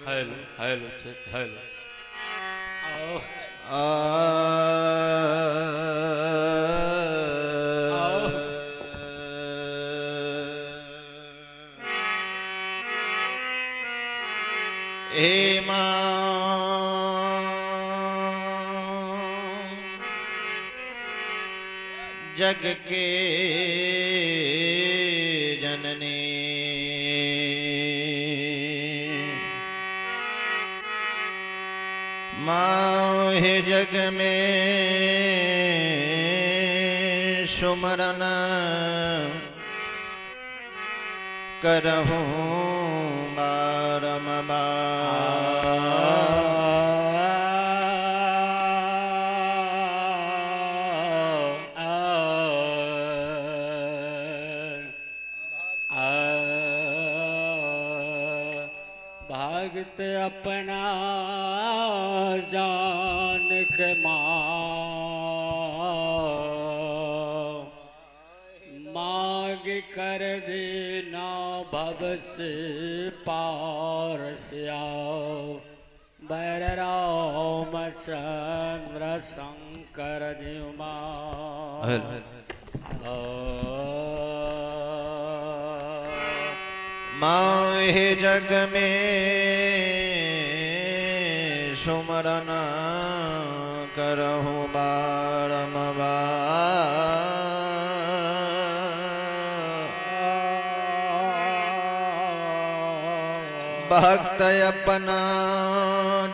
Hello hello check hello आओ आओ हे मां जग के जननी मां हे जग में सुमरन करहूं भागत अपना जान के मांग कर देना भव से पार से आओ बैर राम चंद्र शंकर जी मां हे जग में सुमरन करहूं भक्त अपना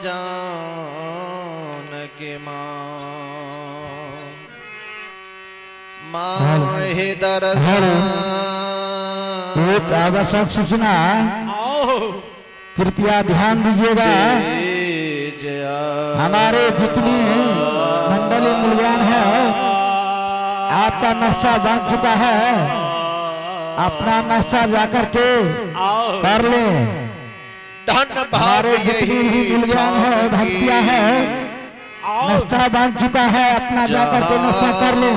जान के मां हे दर्शन एक आवश्यक सूचना कृपया ध्यान दीजिएगा। हमारे जितनी मंडली मूल्यवान है आपका नाश्ता बन चुका है, अपना नाश्ता जाकर के कर ले। हमारे जितनी भी मूल्यवान है भक्तियां है नाश्ता बन चुका है, अपना जाकर के नाश्ता कर ले।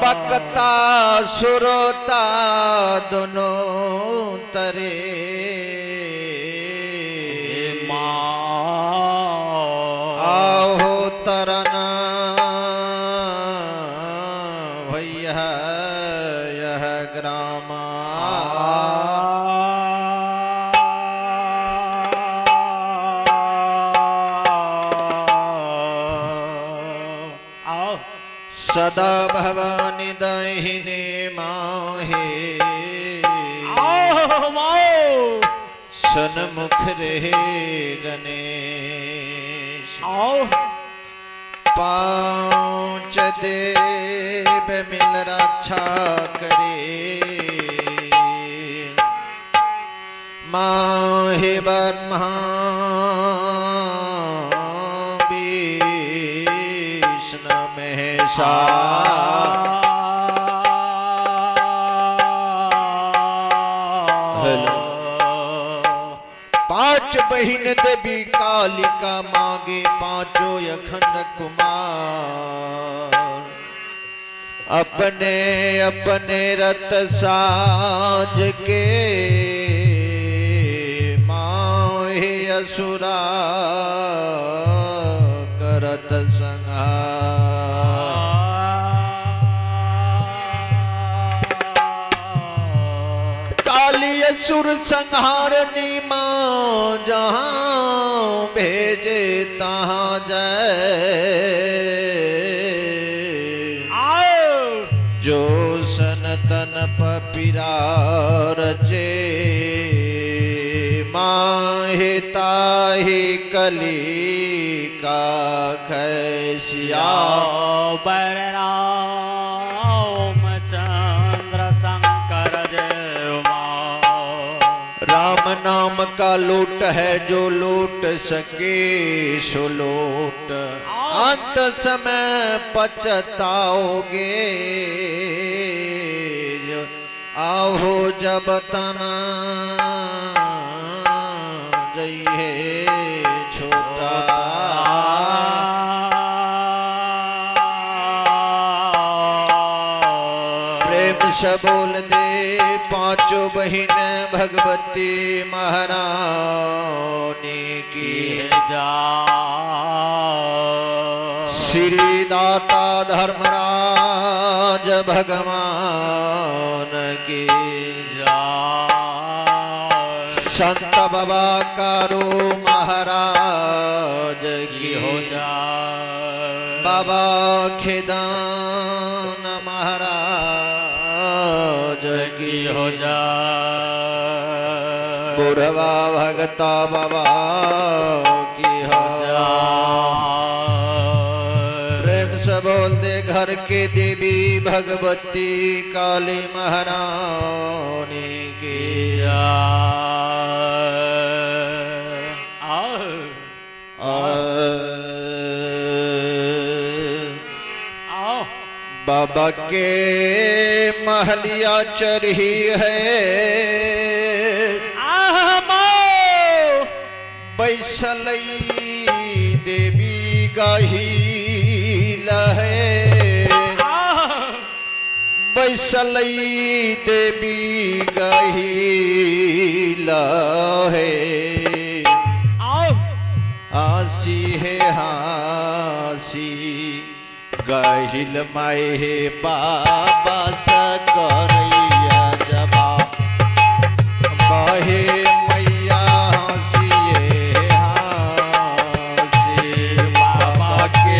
बकता सुरोता दोनों तरे आओ तरना भैया यह ग्रामा सदा भवानी दाहिने माहे सन्मुख रहे गणेश पांच देव मिल रक्षा करे माहे ब्रह्मा विष्णु महेशा पांच बहिन देवी कालिका मांगे पांचों अखंड कुमार अपने अपने रत साज के माहे असुरा करत संहार काली असुर संहारनी मां जहां भेजे तहां जाए जो सनतन पपीरा रचे माहे ताहि कली का खैसिया बलराम चंद्र शंकर राम नाम का लूट है जो लूट सके सो लूट अंत समय पछताओगे आहो जब तना जइए छोटा प्रेम से बोल दे पांचों बहन भगवती महारानी की श्री दाता धर्मराज भगवान की संत बाबा कारो महाराज की बाबा खेदान महाराज की बुढ़वा भगता बाबा की हो प्रेम से बोल दे घर के देवी भगवती काली महारानी की बाबा के महलिया चढ़ी है बैसलई देवी गाही लहे बैसलई देवी गाही लहे आसी है हासी गहिल माए हे बाबा सकरैया जबा बहे मैया हंसिए हासी बाबा के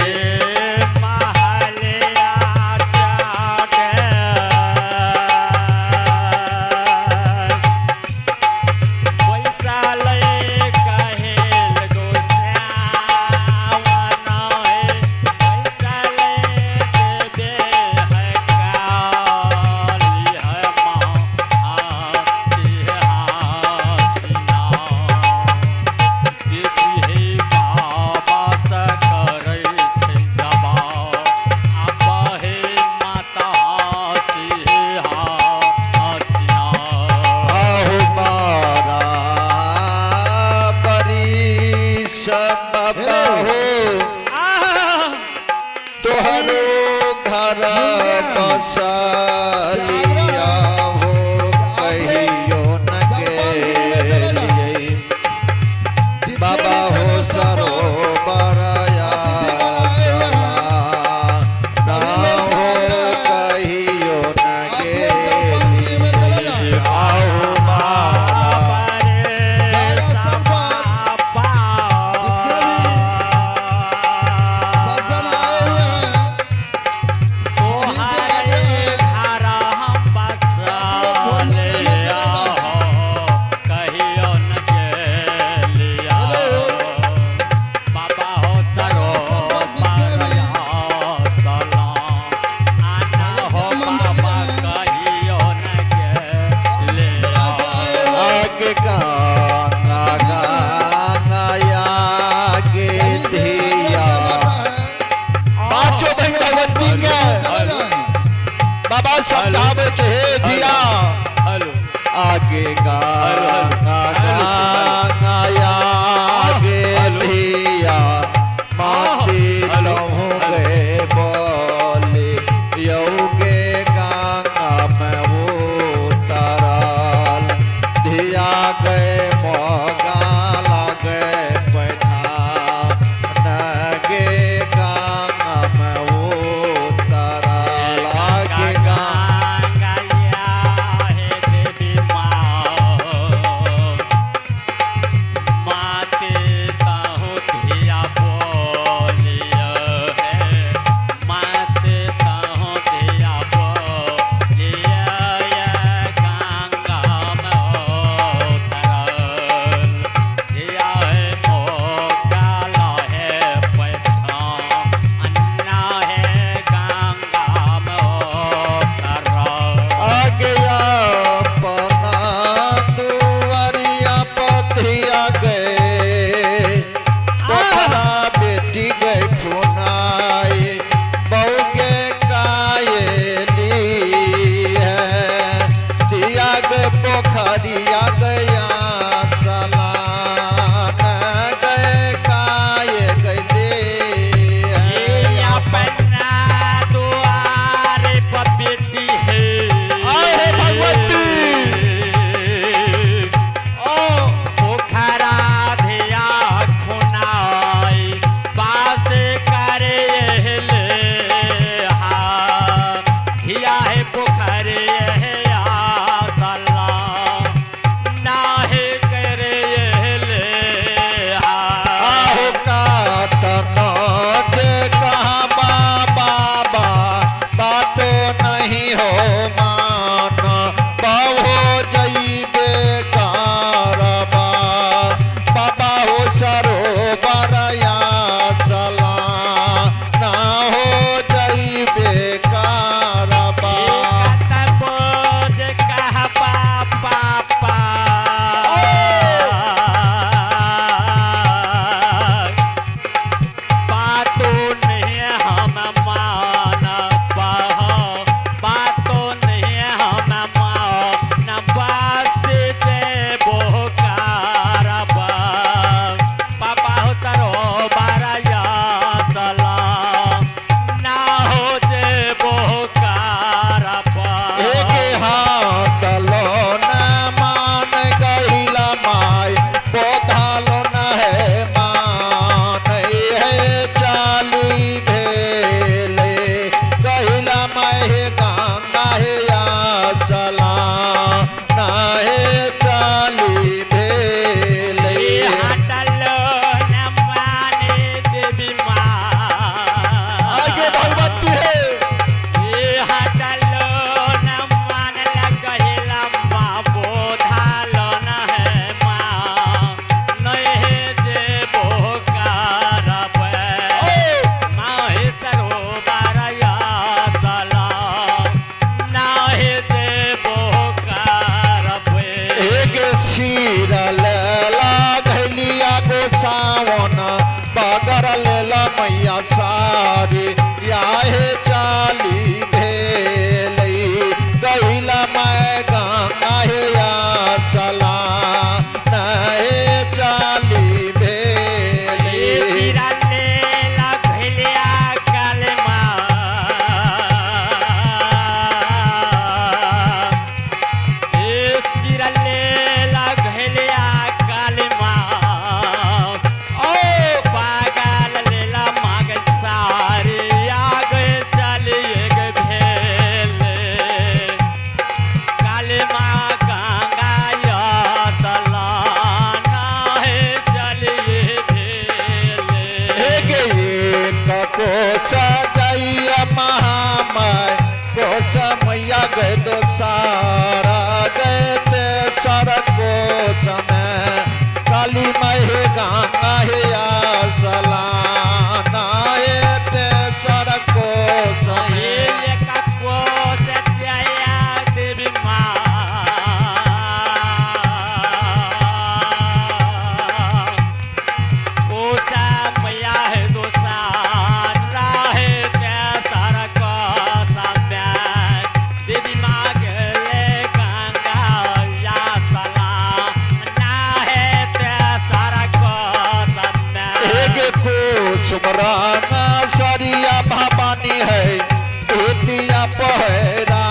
पहरा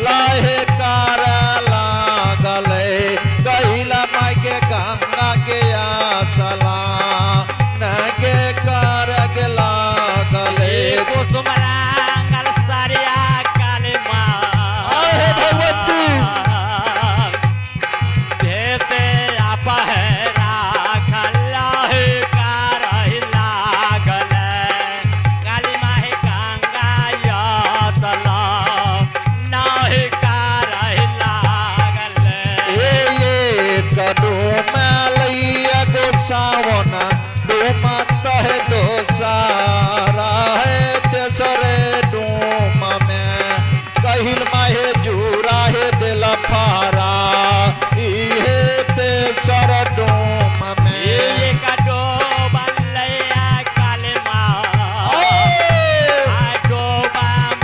लाहे कार लागले गहिला माई के गंगा के आसला नगे कार के लागले कुसुमरांगल सारिया काली माँ अरे भगवती जैसे आप है राखला है कारहि लागले काली माँ गंगा यातला नाहि कारहि लागले ये कदू मैलिया गो सावन डूमत है दो सारा है तेसरे डूम में कहिल माहे जूरा है दिल फारा इहे तेसर डूम में ये कटो बल्लैया काली माँ आटो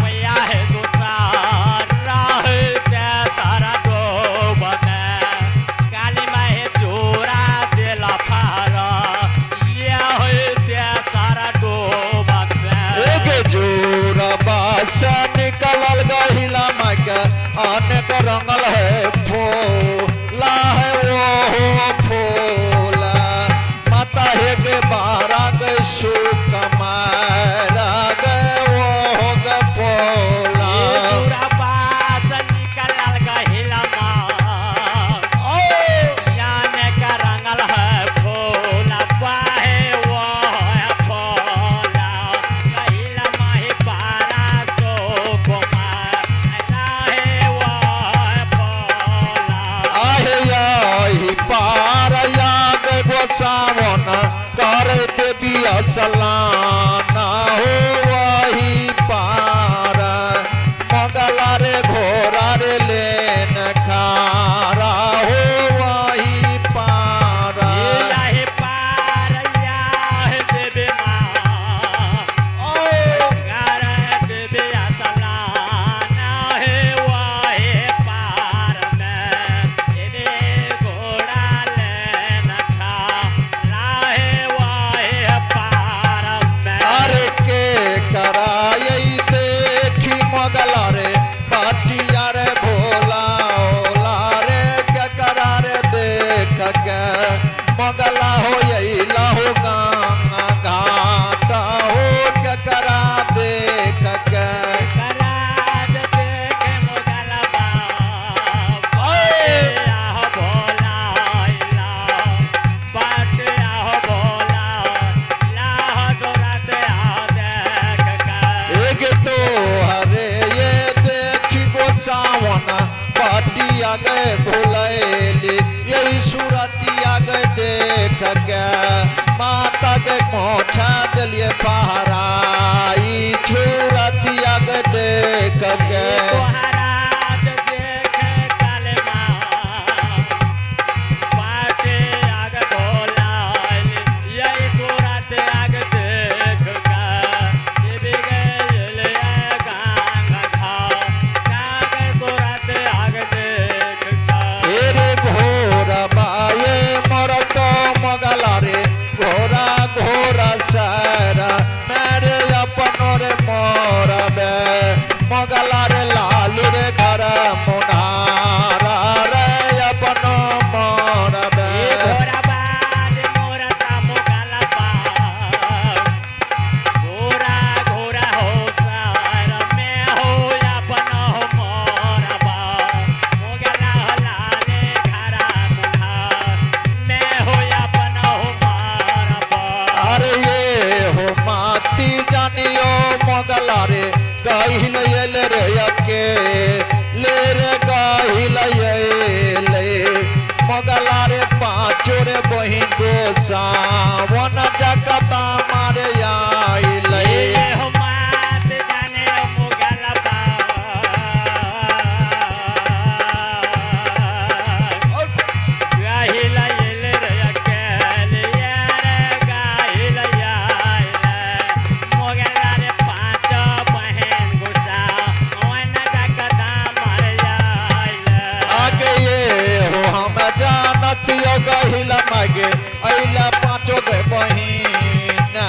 मैया है दूसरा है तेरा दो बने काली माँ है चोरा दिला फारा ये है तेरा दो बने एक जूरा बासा निकलल गहिला माई के अनेक रंगल है फूला है वो फूला माता है के बारा के सुकमारा गे वो गे फूला पूरा बात निकल गहिला माँ जाने का रंगल है फूला पाहे वो है फूला गहिला माही पारा सो कुमार है वो है फूला आहे आई पार याद गो सावन करे देवी सलाना हो वही पार मगला रे घोड़ा रे लेन खारा हो वही पार ये पार या देवी माँ कार देवी सलाना है वाहे पार में ये घोड़ा लेन खा राहे वाहे पार में अरे के कराई देखी मगला रे पाटिया रे भोला ओला रे के करा रे देख के मगला हो यही हो गंगा घाटा हो के करा देख के कराज देखे मोगल बाप आह भोला बाट आह भोला लाह दोरात आह देख कर एक तो हरे ये देखी गो सावन पाटिया गए भुलैली यही सूरतिया गए देख के माता के मोछा दिलिए पहराई छूरतिया गए देख के महाराज देखे काले माँ बाट आग भोला यही दोरात आग देख कर देवी गए गंगा घाव जाग दोरात आग देख कर तेरे घोरा बाये मोर तो मगला रे घोरा घोरा सारा मेरे अपनो रे मोर बे मगला रे लाल रे घर मुनारा रे अपनो मोर बे घोरा बाज मोरा तामो काला बाग घोरा घोरा हो सार में हो अपन हो मोरा बाग मोगला लाले घरा मुहा में हो अपन हो मोरा बाग अरे ये हो माती जानियो मगला रे गाहिल ले रे अके ले रे गाहिल ले मगला रे पाँचो रे बही दो सावन जगता मारे आई ले ये हो मात जाने मोगला बाग गाहिला येले रे अकेले यारे गाहिला याले मोगला रे पांच बहन गुसा वन जगदा मर जाइले आगे ये हो हम जानत यो गहिल मागे अइला पाँचो गे बहिन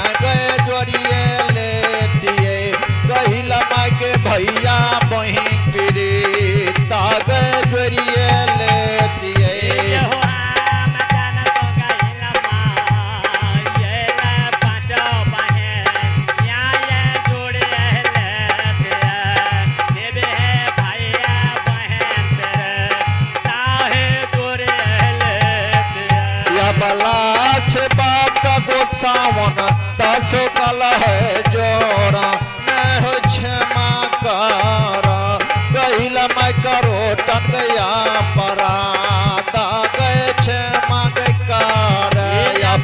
कलह जोड़ा मैं हो क्षमा करा गहिल मैं करो टन गया परादा गए क्षमा के कर या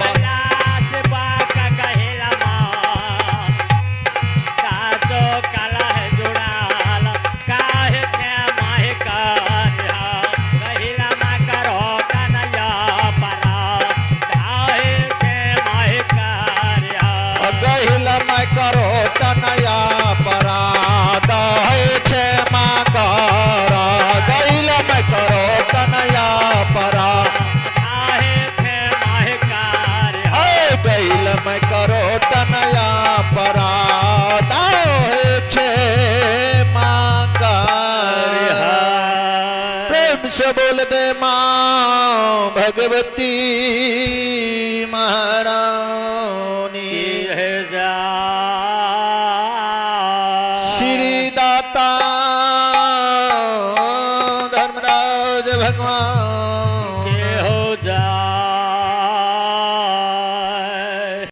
गहिल मैं करो तनया परादा है क्षमा करा गहिल मैं करो तनया परा गहिल मैं करो तनया परादा है क्षमा कर प्रेम से बोल दे माँ भगवती महारानी श्री दाता धर्मराज भगवान